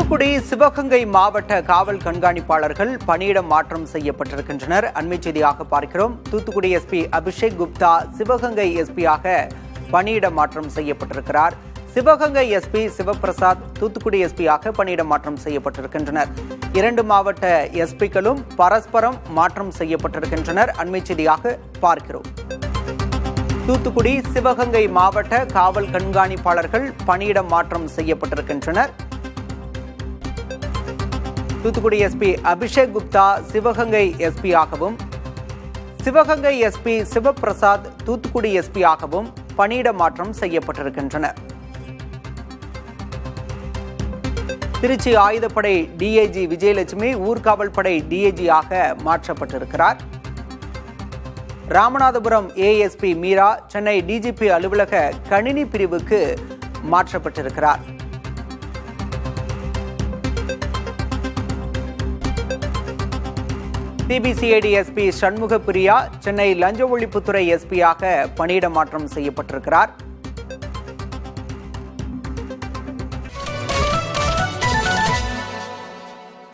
தூத்துக்குடி சிவகங்கை மாவட்ட காவல் கண்காணிப்பாளர்கள் பணியிட மாற்றம் செய்யப்பட்டிருக்கின்றனர். அண்மை செய்தியாக பார்க்கிறோம். தூத்துக்குடி எஸ்பி அபிஷேக் குப்தா சிவகங்கை எஸ்பியாக பணியிட மாற்றம் செய்யப்பட்டிருக்கிறார். சிவகங்கை எஸ்பி சிவபிரசாத் தூத்துக்குடி எஸ்பியாக பணியிட மாற்றம் செய்யப்பட்டிருக்கின்றனர். 2 மாவட்ட எஸ்பிக்களும் பரஸ்பரம் மாற்றம் செய்யப்பட்டிருக்கின்றனர். அண்மை செய்தியாக பார்க்கிறோம். தூத்துக்குடி சிவகங்கை மாவட்ட காவல் கண்காணிப்பாளர்கள் பணியிட மாற்றம் செய்யப்பட்டிருக்கின்றனர். தூத்துக்குடி எஸ்பி அபிஷேக் குப்தா சிவகங்கை எஸ்பியாகவும், சிவகங்கை எஸ்பி சிவபிரசாத் தூத்துக்குடி எஸ்பியாகவும் பணியிட மாற்றம் செய்யப்பட்டிருக்கின்றனர். திருச்சி ஆயுதப்படை டிஐஜி விஜயலட்சுமி ஊர்காவல் படை டிஐஜியாக மாற்றப்பட்டிருக்கிறார். ராமநாதபுரம் ஏஎஸ்பி மீரா சென்னை டிஜிபி அலுவலக கணினி பிரிவுக்கு மாற்றப்பட்டிருக்கிறார். சிபிசிஐடி எஸ்பி சண்முக பிரியா சென்னை லஞ்ச ஒழிப்புத்துறை எஸ்பியாக பணியிட மாற்றம் செய்யப்பட்டிருக்கிறார்.